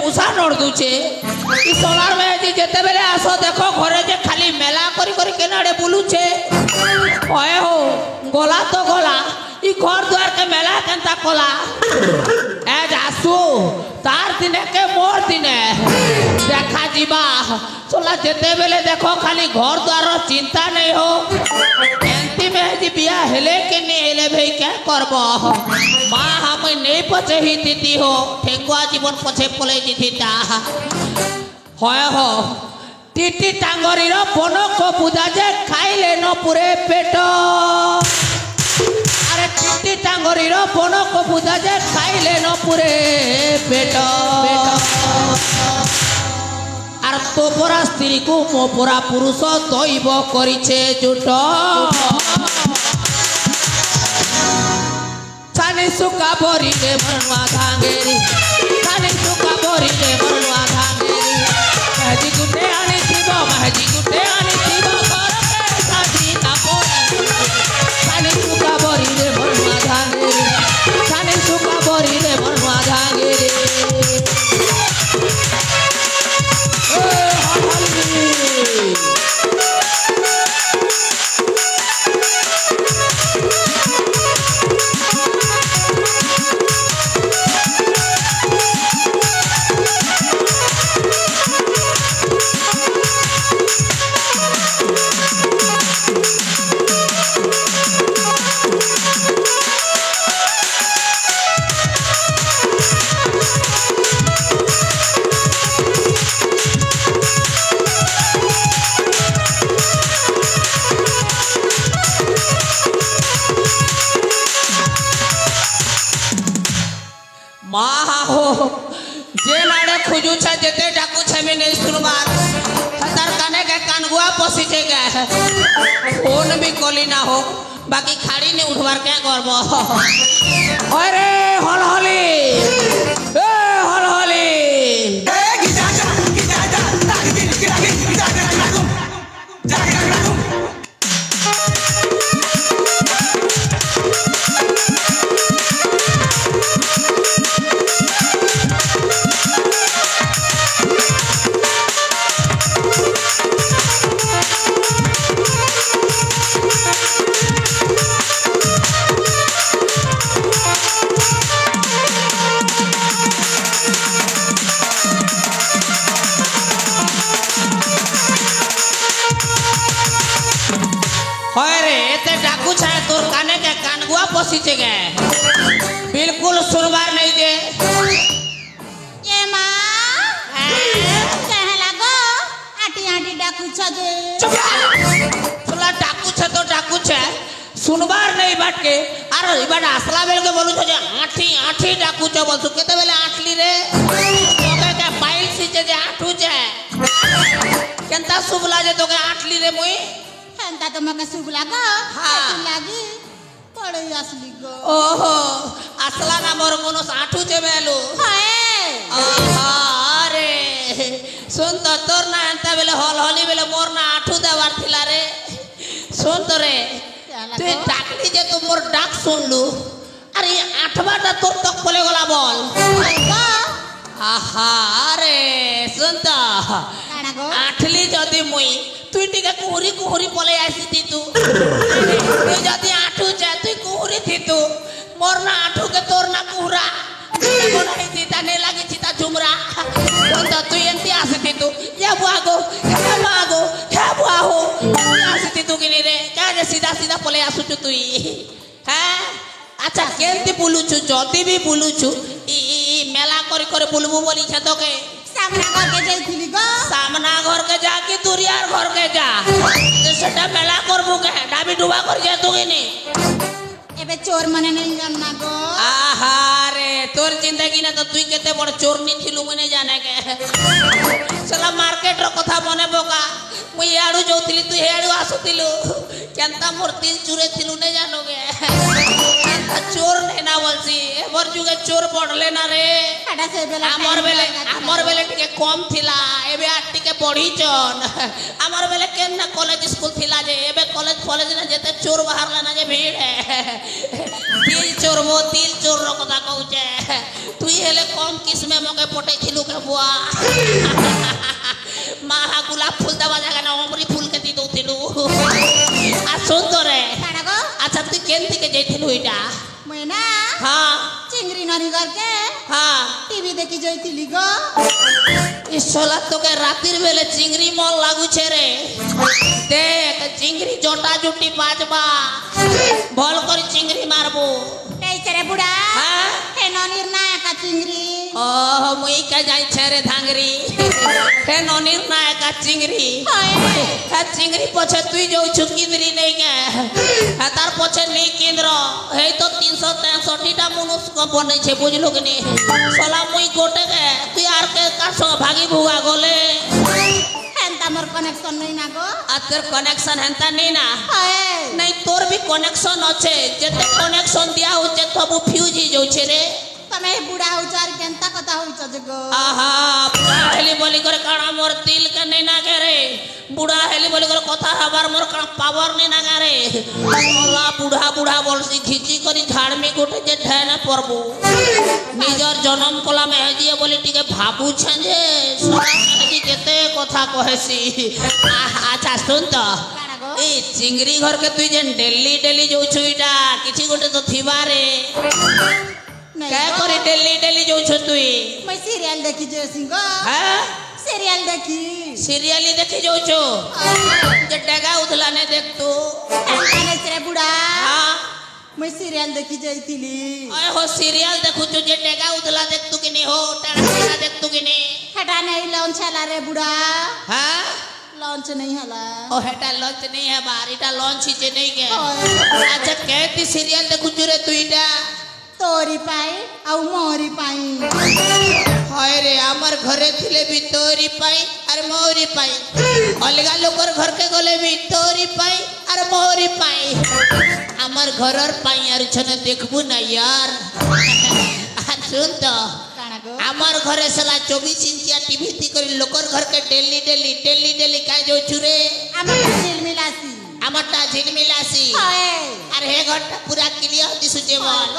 मुसा नोड़ दूचे ई सोनार में जी जेते बेले आसो देखो घरे जे खाली मेला करी करी केनाडे बुलुचे ओए हो गोला तो गोला ई घर द्वार के मेला केनता कोला ए जासु तार दिने के मोर दिने देखा जीवा सोला जेते बेले देखो खाली घर द्वार चिंता नहीं हो एंती में जी बिया हेले के नहीं हेले भाई क्या करबो माँ हमें नहीं पचे ही थी हो ठेकुआ जीवन पचे पले जी थी ता होय हो टीटी टांगरी रो बोनो को बुझा जे खाइले न पूरे पेटो अरे टीटी टांगरी रो बोनो को बुझा जे खाइले न पूरे पेटो আর তোপরা স্ত্রী কো মোপরা পুরুষ দৈব করিছে জুট ছানি সুকা ভরিলে মরনুয়া ভাঙেরি ছানি সুকা ভরিলে মরনুয়া ভাঙেরি মাঝি গুটে আনিথিব ঘরকে সাজি তাপরি ছানি সুকা ভরিলে মরনুয়া ভাঙেরি ছানি সুকা ভরিলে মরনুয়া ভাঙেরি जे नाड़े खुजू छे जेते डाकू छे में नहीं सुनबार खतर काने के कानगुआ पसी छे के फोन भी कोली ना हो बाकी खाड़ी ने उठवार क्या करबो अरे हलहली ए हलहली ए गिजा पसी चे गए बिल्कुल सुनबार नहीं दे ये माँ कहे लगो आटी आटी डाकू छ जे सुला डाकू छ तो डाकू छ सुनबार नहीं बाट के अरे इबाड असला बेल के बोलू छ जे आठी आठी डाकू छ बोलसु केते बेले आठली रे तोके के पाइल सी जे आठू छ केनता सुबला जे तोके आठली रे मुई केनता तो मके सुब लागो हां लागी पड़े असली गो ओहो असला ना मोर कोनो आठू छे बेलू हाय अरे सुन तो तोर ना अंता बेले हल हली बेले मोर ना आठू देवार थिला रे सुन तो रे तू डाकली जे तू मोर डाक सुनलू अरे आठवाटा तोर तक पले गला बोल आहा अरे सुन तो आठली जदी मुई तू टिके कुहरी कुहरी पले आसी थी तू जदी आठू जा तू कुहरी थी तू मोर ना आठू के तोर ना कुहरा बनाई थी ताने लगी थी ता झुमरा तो तू एंती आसी थी तू या बुआगो क्या बुआ हो आसी थी तू किनी रे क्या जे सीधा सीधा पले आसु तू हैं अच्छा केंती बुलुछु जदी भी बुलुछु ई मेला करी करे बुलबु बोली छ तो के सामना घर के जाइथिली गो सामना घर के जा कि दुरियार घर के जा सेटा मेला करबो के डाबी डुबा कर जे तू किनी एबे चोर मने नहीं जानना गो आहा रे तोर जिंदगी ना तो तुई केते बड़ चोरनी थिलु मने जाने के चला मार्केट रो कथा मने बोका मुई याडू जोतिली तू हेडू आसुतिलु केनता मूर्ति चुरे थिलु ने जानोगे चोर ने ना बोलसी एबर जुगे चोर पड़ले ना रे आडा से बेला आमर बेले टिके कम थिला एबे आ टिके बढ़ी चन आमर बेले केन ना कॉलेज स्कूल थिला जे एबे कॉलेज ना जेते चोर बाहर ना जे भीड़ है तिल चोर रो कथा कहू छे तू তুই হেলে কম কিসমে মকে পটাইছিলু কে বুয়া মাহা গোলাপ ফুল দেওয়া জায়গা না অমরি ফুল কেটি দৌছিলু আর সুন্দরে কানা গো আচ্ছা তুই কেন থেকে যাইছিলু এটা মুই না হ্যাঁ চিংড়ি নানি ঘরকে হ্যাঁ টিভি দেখি যাইছিলি গো ইসলা তোকে রাতের বেলে চিংড়ি মল লাগুছে রে দেখ চিংড়ি জটা জুটি বাজবা ভাল করে চিংড়ি মারবো এই ছেড়ে বুড়া হ্যাঁ হে ননির না একা চিংড়ি ও মুই কে যাইছে রে ধাঙ্গরি হে ননির না একা চিংড়ি হ্যাঁ চিংড়ি পছে তুই যাচ্ছু কিন্দ্রি নেই গে হ্যাঁ তার পছে নেই কেন্দ্র এই তো 363টা মনুষ্য বনেছে বুঝলু কি নি সলা মুই গোটে গে তুই আর কে কার সঙ্গে ভাগি ভুগা গলে হেনতা মোর কানেকশন নাই না গো আর তোর কানেকশন হেনতা নেই না হয় নাই তোর भी কানেকশন আছে যেতে কানেকশন দিয়া হচ্ছে তবু ফিউজ হই যাচ্ছে রে তুমি বুড়া উচার কেনতা কথা হইছ যে গো আহা বুড়া হেলি বলি করে কাଣା মোর দিল কে নেই না গে রে বুড়া হেলি বলি করে কথা হবার মোর কাଣା পাওয়ার নেই না গে রে ওলা বুড়া বুড়া বলছি খিচি করি ঝাড়মি গোটে যে ঢেনে পড়বো নিজর জনম কলা মেহেজিয়ে বলি টিকে ভাবুছেন যে সরা মেহেজি কেতে কথা কহেছি আচ্ছা শুন তো কানা গো এই চিংড়ি ঘর কে তুই যেন ডেলি ডেলি যাচ্ছু এটা কিছু গোটে তো থিবা রে নাই কে গো। করে ডেলি ডেলি যাচ্ছু তুই মই সিরিয়াল দেখি যাইছি গো হ্যাঁ সিরিয়াল দেখি সিরিয়ালি দেখি যাচ্ছু যে ডেগা উঠলানে দেখতু কানে ছেড়ে বুড়া হ্যাঁ মই সিরিয়াল দেখি যাইছিলি ওই হো সিরিয়াল দেখুছু যে ডেগা উঠলা দেখতু কি নি হো টেড়া টেড়া দেখতু কি নি হেটা নেই লঞ্চ হেলা রে বুড়া হ্যাঁ লঞ্চ নেই হেলা ओ हेटा लॉन्च नहीं है बाहर इटा लॉन्च ही नहीं के হয়। अच्छा कहती सीरियल देखुछु रे तू इटा তোরি পাই আউ মোরি পাই हाय रे आमर घरे थिले भी तोरी पाई अरे मोरी पाई अलगा लोकर घर के गले भी तोरी पाई अरे मोरी पाई आमर घरर पाई यार छने देखबू ना यार सुन तो কানা গো आमर घरे सला 24 इंचिया टीवी थी करी लोकर घर के डेली डेली डेली डेली काय जो चुरे আমার ঝিল মিলাসি আমারটা ঝিলমিলাসি হয় আরে হে ঘরটা পুরা ক্লিয়ার দিশুছে বল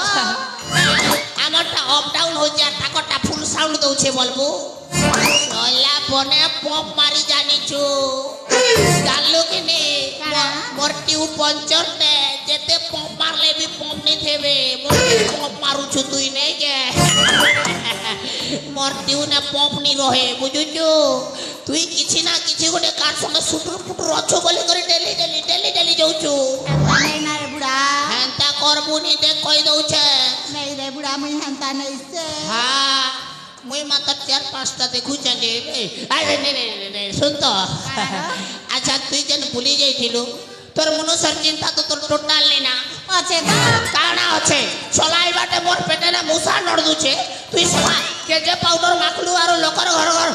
আমারটা অফ ডাউন হচ্ছে আর তাকরটা ফুল সাউন্ড দউছে বলবো নলা বনে পপ মারি জানিছু জানলু কি নি কারা? মোর টিউ পঞ্চরতে যেতে পপ মারলে भी পপ নি থেবে মোর পপ মারুছু তুই নেই কে মোর টিউ না পপ নি রহে বুঝুছু তুই কিছু না কিছু গোটে কার সঙ্গে সুটুর ফুটুর অছো বলি করে ডেলি ডেলি ডেলি ডেলি যাউছু হেনতা নেই না রে বুড়া হেনতা করবুনি দেখ কই দউছে নেই রে বুড়া মুই হেনতা নেই সে হ্যাঁ মুই মাত্র 4-5টা দেখুছে যে আরে নে নে নে শুন তো আচ্ছা তুই যেন ভুলি যাইছিলু তোর মনুষ্যর চিন্তা তো তোর টোটাল নেই না আছে গো কানা আছে চলাই বাটে মোর পেটে না মুসা নড় দুছে তুই সলা কে যে পাউডার মাখলু আর লোকর ঘর ঘর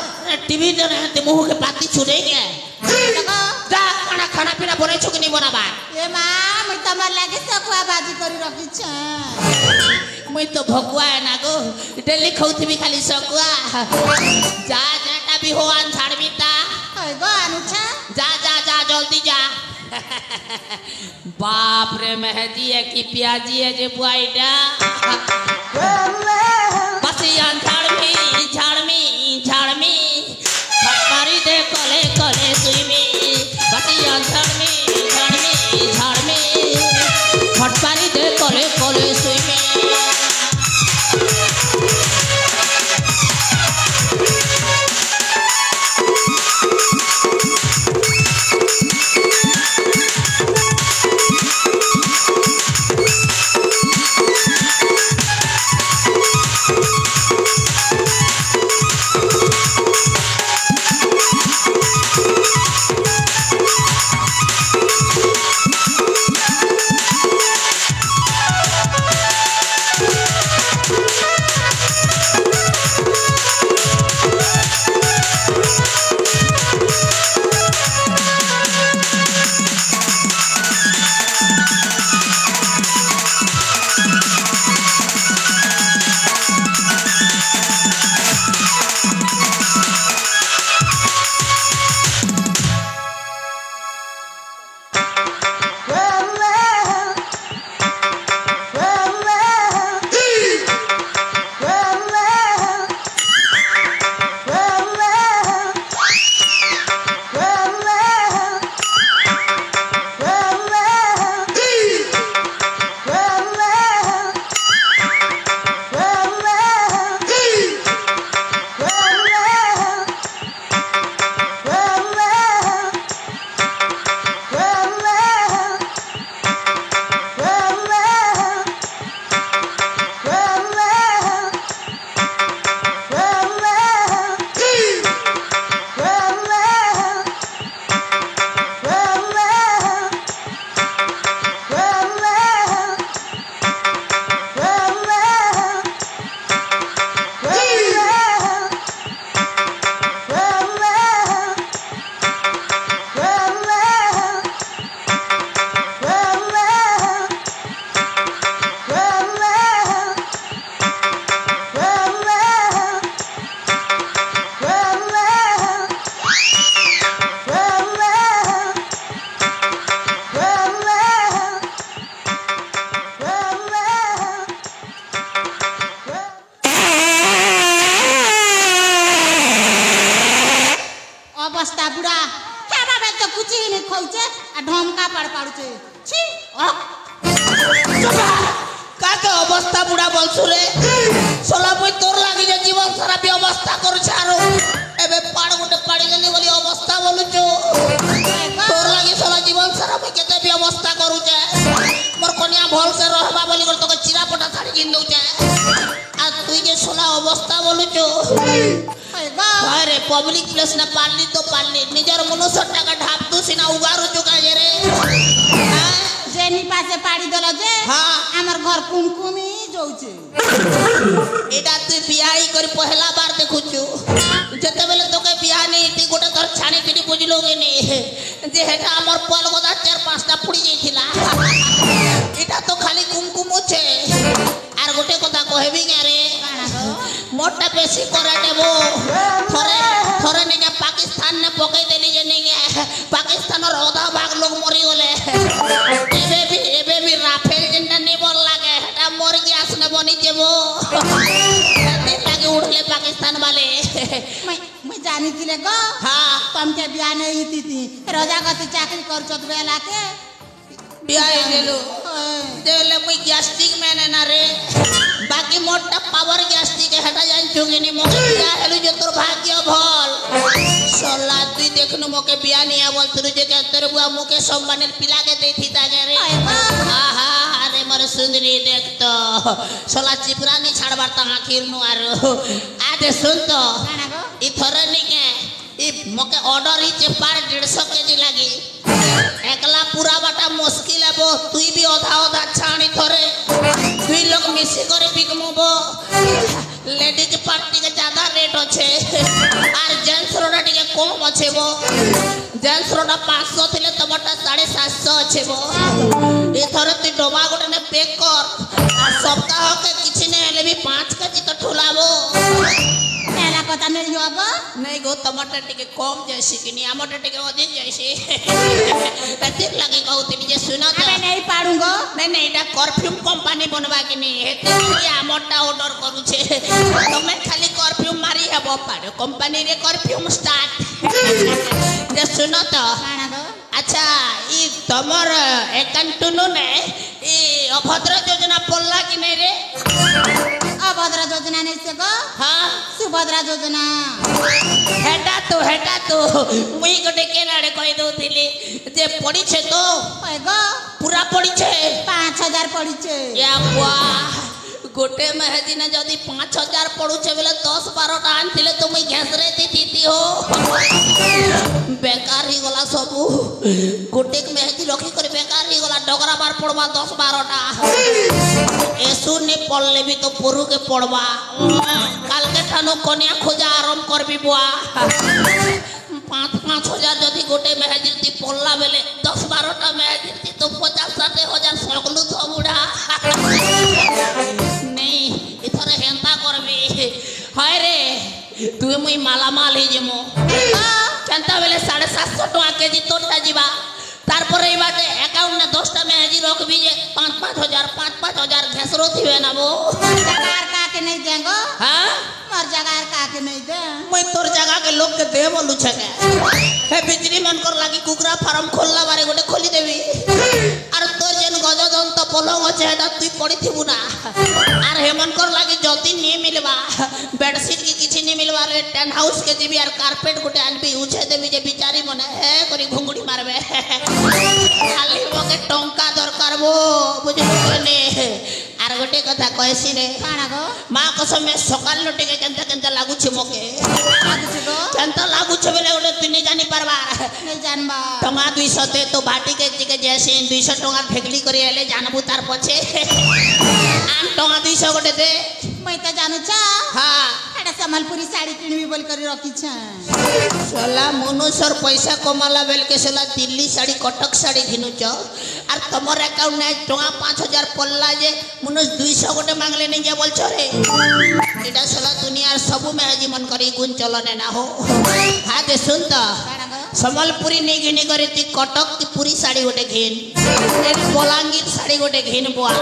টিভি নে মুহকে পাতি ছুড়ে গে গো যা কানা খানা পিনা বনাইছো কি নি বনাবা এ মা মুই তোমার লাগি সকুয়া বাজি করি রাখিছে মুই তো ভগুয়া না গো ডেলি খাউথিবি খালি সকুয়া যা যাটা भी हो आन ছাড়বি তা হয় গো আনুছা जा जा जा जल्दी जा बाप रे मेहदी है कि प्याजी है जे बुआईडा बस यान झाड़ में फटकारी दे कले कले सुई में बस यान झाड़ में फटकारी दे कले कले सुई में पाड़ पाड़ुचे छी কাকে অবস্থা বুড়া বলছু রে সোলা মই তোর লাগি যে জীবন সারা ব্যবস্থা করছে আর এবে পাড় গোটে পাড়ি গলি বলি অবস্থা বলুছু তোর লাগি সোলা জীবন সারা মই কেতে ব্যবস্থা করুছে মোর কনিয়া ভলসে রহবা বলি করে তোকে চিরাপটা ছাড়ি কিন দউছে আর তুই যে সোলা অবস্থা বলুছু আরে পাবলিক প্লেস না পারলি তো পারলি নিজের মনুষ্য টাকা ঢাপ দুছি না উগারুছু কাজে রে जेनी पासे पाड़ी देल जे हाँ। हमर घर कुमकुमी जाउचे এটা তুই বিয়াই করে পহেলা বার দেখুছু যেতেবেলে তোকে বিয়া নেই তুই গোটা তোর ছানি পিটি বুঝলো গেনি যে হেটা আমার পল গদা 4-5টা পুড়ি যাইছিলা এটা তো খালি কুমকুম আছে আর গোটে কথা কহেবি রে মোরটা বেশি করে দেব থরে থরে নিয়ে পাকিস্তান নে পকাই দেলি যে নিয়ে পাকিস্তানের অধা ভাগ লোক মরি গলে এবে বি রাফেল যেটা নিবর লাগে এটা মর গিয়াস নে বনি যাব এতে লাগে উঠলে পাকিস্তান वाले मैं जानी थिले गो हाँ तुम के बिया नहीं थी रोजा गति चाकरी कर चोत बेला के বিয়া গেলো দেলে মুই গ্যাস্ট্রিক মেনে না রে বাকি মোরটা পাওয়ার গ্যাস্ট্রিক হেটা জানছু গিনি মোকে বিয়া হেলু যে তোর ভাগ্য ভল সলা তুই দেখনু মোকে বিয়া নিয়া বলছু যে কে তোর বুয়া মুকে সম্মানের পিলাকে দেইতি তাগে রে আহা আরে মোর সুন্দরী দেখতো সলা চিপরানি ছাড়বার তা আখির নু আর আদে শুন তো काना गो इथरे निके इ मके ऑर्डर ही जे पार 150 केजी लागी एकला पूरा बाटा मुश्किल है बो तुई भी ओधा ओधा छाणी थरे तुई लोग मिसी करे बिकमुबो लेडीज पार्टी के ज्यादा रेट আছে আর জেন্টস রোডা টিকে কম আছে বো জেন্টস রোডা 500 থিলে তোমারটা 750 আছে বো এথরে তুই ডবা গোটা নে পেক কর আর সপ্তাহ के কিছু নে হেলে भी 5 কেজি তো ঠুলাবো मेला पता नहीं होगो नहीं गो टमाटर टिके कम जैसी कि नहीं टमाटर टिके अधिक जैसी अधिक लगे कहू तिनी जे सुना तो अबे नहीं पाड़ूंगो नहीं नहीं एटा परफ्यूम कंपनी बनवा के नहीं हेते कि आमटा ऑर्डर करू छे तमे खाली परफ्यूम मारी हेबो पारे कंपनी रे परफ्यूम स्टार्ट जे सुना तो काना गो अच्छा ई तमर एकाउंटनो ने ई अभद्र योजना पल्ला कि नहीं रे अभद्र योजना नहीं से गो हां सुभद्रा योजना हेटा तो मुई गोटे केनाडे कहि दउथिली जे पड़ी छे तो ओए गो पूरा पड़ी छे 5000 पड़ी छे या वाह गोटे मेहदिना जदी 5000 पड़ू छे बेले 10-12 टा आनथिले तो मुई घेसरे थी हो बेकार ही गला सब गोटे मेहदी रखी कर बेकार ही गला डगरा बार पड़वा 10-12 टा एसु ने पड़ले भी तो पुरु के पड़वा काल के ठानो कन्या खोजा आरंभ करबी बुआ 5,000 जदी गोटे मेहदी ती पड़ला बेले 10-12 टा मेहदी ती तो 50-60,000 सकलु तो बुढ़ा नहीं इथरे हेंता करबी हाय रे तू मुई माला माल ही जेमो केनता बेले 750 टका केजी तोटा जीवा तारपर এই বাটে অ্যাকাউন্টে 10টা মেহেদি রাখবি যে 5,000 ঘেসরো থিবে না বো जगार का के नहीं देंगो हां मोर जगार का के नहीं दे मैं तोर जगह के लोग के दे बोलू छके हे बिजली मन कर लागी कुकरा फार्म खोलला बारे गोटे खोली देबी আর তোর যেন গজদন্ত পলং আছে এটা তুই পড়ি থিবু না আর হেমন কর লাগি জলদি নি মিলবা বেডশিট কি কিছু নি মিলবা রে টেন হাউস के जीबी আর কার্পেট গোটে আনবি উছে দেবি যে বিচারি মনে হে করি ঘুঙ্গুড়ি মারবে খালি মকে টঙ্কা দরকার বো বুঝলু কনে আর গোটে কথা কইছি রে काना गो মা কসম মে সকাল লটিকে কেনতা কেনতা লাগুছে মকে लागुचे गो কেনতা লাগুছে বলে ওটা তুই নি জানি পারবা नहीं जानबा टंगा 200 ते तो बाटी के जिके जैसे 200 टंगा फेकली करी एले जानबू तार पछे आम टंगा 200 गोटे दे मैं तो जानू छा हां एटा संबलपुरी साड़ी किनबी बोल करी रखी छ सोला मनुष्यर पैसा कमाला बेल के सोला दिल्ली साड़ी कटक साड़ी घिनुच और तमर अकाउंट ने टंगा 5000 पल्ला जे मनुष्य 200 गोटे मांगले नहीं जे बोल छरे एटा सोला दुनियार सब में हजी मन करी गुण चलने ना हो हां दे सुन तो काना गो संबलपुरी नहीं घिनी करे ती कटक की पूरी साड़ी गोटे घिन बलांगीर साड़ी गोटे घिन बुआ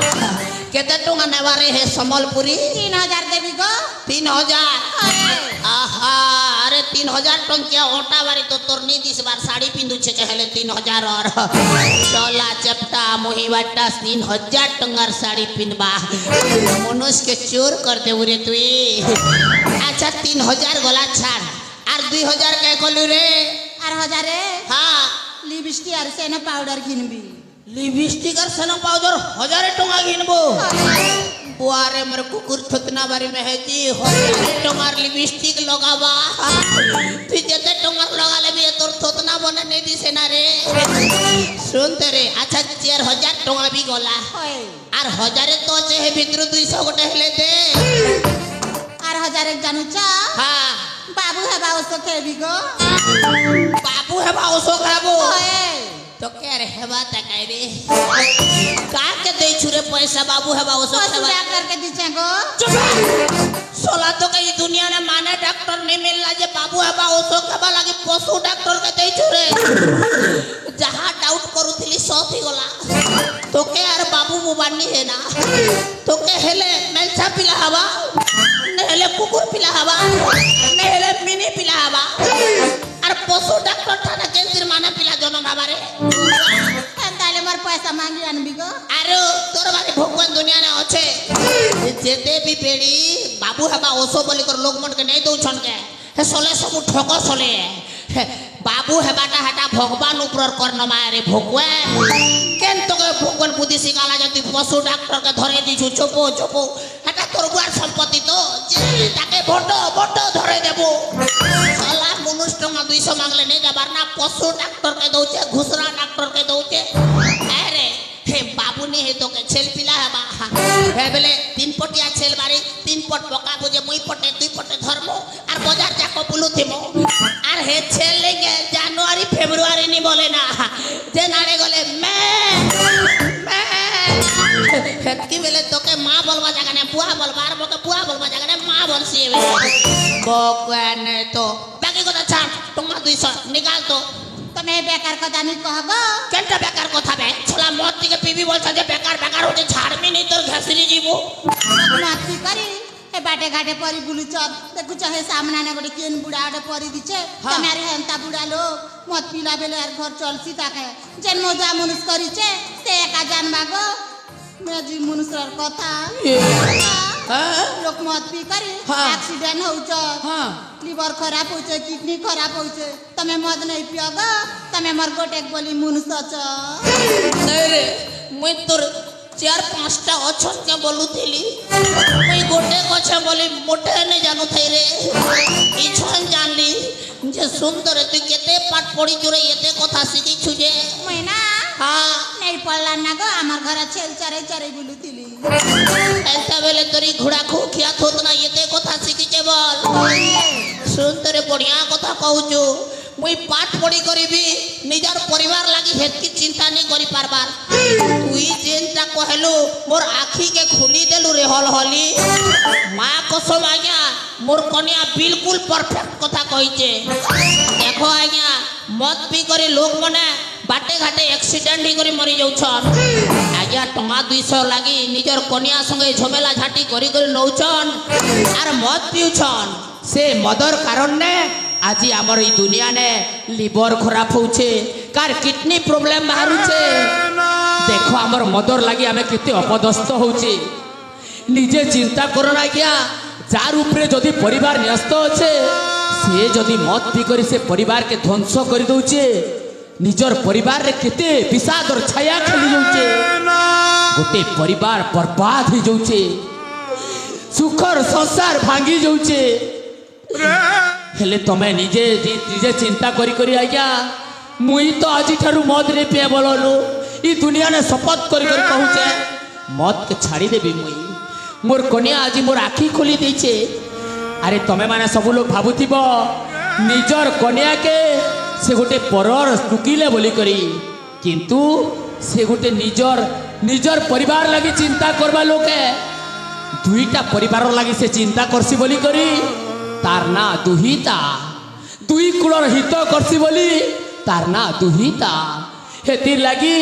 केते टंगा नेवारे है संबलपुरी 3000 देबी गो 3000 अरे आहा अरे 3000 टंकिया ओटा बारी तो तोर नी दिस बार साड़ी पिंदुछे कहले 3000 और चला चपटा मोहिबाटा 3000 टंगार साड़ी पिनबा मनुष्य के चोर कर दे रे तुई अच्छा 3000 गला छाड़ আর 2000 কে কলু রে আর হাজারে হ্যাঁ লিপস্টিক আর সেন পাউডার কিনবি লিপস্টিক আর সেন পাউডার 1000 টাকা কিনবো বুয়ারে মোর কুকুর থতনা বাড়ি মেহেজি 1000 টাকার লিপস্টিক লগাবা তুই যেতে টাকার লাগালে বি তোর থতনা বনে নেই দিছে না রে শুনতে রে আচ্ছা 4000 টাকা বি গলা হয় আর 1000 তো আছে হে ভিতর 200 গোটে হেলে দে আর হাজারে জানুচা হ্যাঁ বাবু হেবা ওসো খেবি গো বাবু হেবা ওসো খাবো হয় तो क्या रे हेबा तकाई रे का के दे छुरे पैसा बाबू हेबा ओसो पशु हेबा डॉक्टर के दीछे गो चुप सोला तो कई दुनिया ने माने डॉक्टर नहीं मिलला जे बाबू हेबा ओसो हेबा लागी पशु डॉक्टर के दे छुरे जहां डाउट करूथिली सही गला तो के यार बाबू मुबानी है ना तो के हेले मेलछा पिला हवा ने हेले कुकुर पिला हवा ने हेले मिनी पिला हवा আর পশু ডাক্তার থানা কেন্দ্রের মানে পিলা জনম আমারে তাহলে মোর পয়সা মাগি আনবি গো আরে তোর বাড়ি ভগবান দুনিয়া নে আছে যেতে বি পেড়ি বাবু হেবা ওসো বলি কর লোক মনকে নেই দউছন কে হে সলে সব ঠক সলে বাবু হেবাটা হেটা ভগবান উপর কর্ণ মারে ভগবান কেন তোকে ভগবান বুদ্ধি শিখালা যদি পশু ডাক্তার কে ধরে দিছু চোপো চোপো হেটা তোর বুয়ার সম্পত্তি তো যে তাকে বড় বড় ধরে দেব সালা মনুষ্য টাকা 200 মাগলে নেই দেবার না পশু ডাক্তার কে দউছে ঘুষরা ডাক্তার কে দউছে আরে হে বাবু নে হে তোকে ছেল পিলা হেবা হে বলে 3 পটিয়া ছেল বাড়ি 3 পট বকা বুঝে মুই পটে 2 পটে ধর্ম আর বাজার যাক বুলুথিমো আর হে ছেল লেগে জানুয়ারি ফেব্রুয়ারি নি বলে না যে নাড়ে গলে মে কি বলে তোকে মা বলবা জায়গা না বুয়া বলবা আর বকে বুয়া বলবা জায়গা না মা বলছি ভগবান তো বাকি কথা ছাড় তোমার 200 নিকাল তো তুমি বেকার কথা নি কহ গো কেনটা বেকার কথা বে ছোলা মত থেকে পিবি বলছা যে বেকার বেকার হতে ছাড়বি নি তোর ঘাসরি জীব নাতি করি এ বাটে ঘাটে পরি বুলুছ দেখুছ হে সামনে না গোটে কেন বুড়া ওটে পরি দিছে তুমি আর হেন্তা বুড়া লোক মত পিলা বেলে আর ঘর চলছি তাকে যেন মজা মনুষ করিছে সে একা জানবা গো মেজি মনুষর কথা হ্যাঁ লোক মত পি করি অ্যাক্সিডেন্ট হউছ হ্যাঁ লিভার খারাপ হইছে কিডনি খারাপ হইছে তুমি মদ নাই পিও গো তুমি মোর গোটে বলি মনুষ আছ নাই রে মুই তোর 4-5টা অছন কে বলুথিলি মুই গোটে কথা বলি মোটে নে জানো থাই রে ইছন জানলি যে সুন্দর তুই কেতে পাঠ পড়ি জুরে এতে কথা শিখিছু যে মুই না হ্যাঁ নাই পড়লা না গো আমার ঘরে ছেল চারে চারে বুলুতিলি ऐसा बेले तोरी घोड़ा खो खिया थोत ना ये कथा शिखिचे बोल सुंदर बढ़िया कथा कहूछु मुई पाठ पढ़ी करिबी निजार परिवार लागि हेतकी चिंता नहीं करि पारबार तुई जेनटा कहलु मोर आखी के खुली देलु रे हल हली मां कसम आज्ञा मोर कन्या बिल्कुल परफेक्ट कथा कहिचे देखो आज्ञा मत पी करी लोग मने बाटे घाटे एक्सीडेंट ही करी मरी जाउछन आज्ञा टंगा 200 लागी निजर कन्या संगे झमेला झाटी करी करी नौछन आर मत पिउछन से मदर कारण ने आज आमर ई दुनिया ने लिवर खराब होउछे कार किडनी प्रॉब्लम बाहरुछे देखो आमर मदर लागी हमें केते अपदस्थ होउछे निजे चिंता करना क्या जार उपरे जदि परिवार न्यस्त अच्छे से जदि मत पी करी से परिवार के ध्वंस कर दउछे निजर परिवार रे केते विषादर छाया खेली जाउछे गोटे परिवार बर्बाद हो जाउछे सुखर संसार भांगी जाउछे हेले तमे निजे निजे चिंता करी करी आज्ञा मुई तो आज ठारू मद रे पे बोललु ई दुनिया ने शपथ करी करी कहूचे मत के छाड़ी देबी मुई मोर कन्या आज मोर आखी खोली देछे अरे तमे माने सब लोग भाबुथिबो निजर कन्या के से गोटे परर टुकिले बोली करी किंतु से गोटे निजर निजर परिवार लगी चिंता करबा लोके दुईटा परिवार लगी से चिंता करसी बोली करी तार ना दुहिता दुई कुलर हित करसी बोली तार ना दुहिता हेतिर लगी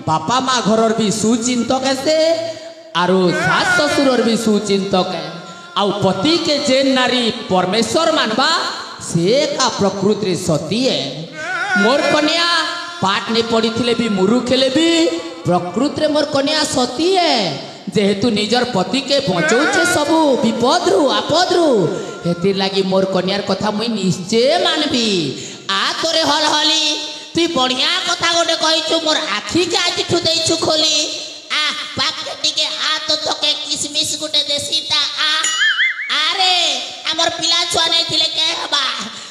बापा माँ घरर भी सुचिंतक से आरो सास ससुरर भी सुचिंतक है आउ पति के जेन नारी परमेश्वर मानबा से का प्रकृति सती है मोर कन्या पाठ नहीं पढ़ी थिले भी मुरुख हेले भी प्रकृति मोर कन्या सती है जेहेतु निजर पति के बचाऊे सबू विपद रु आपद रु हेतिर लगी मोर कन्यार कथा मुई निश्चय मानबी आ तोरे हल हली तुई बढ़िया कथा गोटे कहीचु मोर आखि के आज ठु देइछु खोली आ पाके टिके आ तो तके किसमिस गुटे देसी ता आ आरे हमर पिला छुआ नहीं थिले के हबा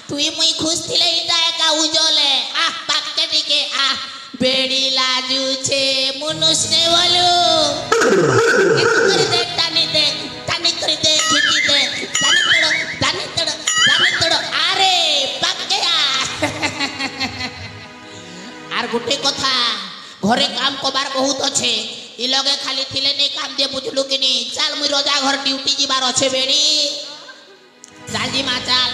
तुई मुई खुश थिले इटा एका उजले आ पाके टिके आ बेड़ी लाजू छे मनुष्य ने बोलू एक कर दे टानी कर दे खिटी दे टानी तड़ आरे पाके आ आर गुटे कथा घरे काम कबार बहुत अच्छे इ लगे खाली थिले नहीं काम दे बुझलु कि नहीं चल मुई रोजा घर ड्यूटी जीवार अच्छे बेड़ी चाल जी माँ चाल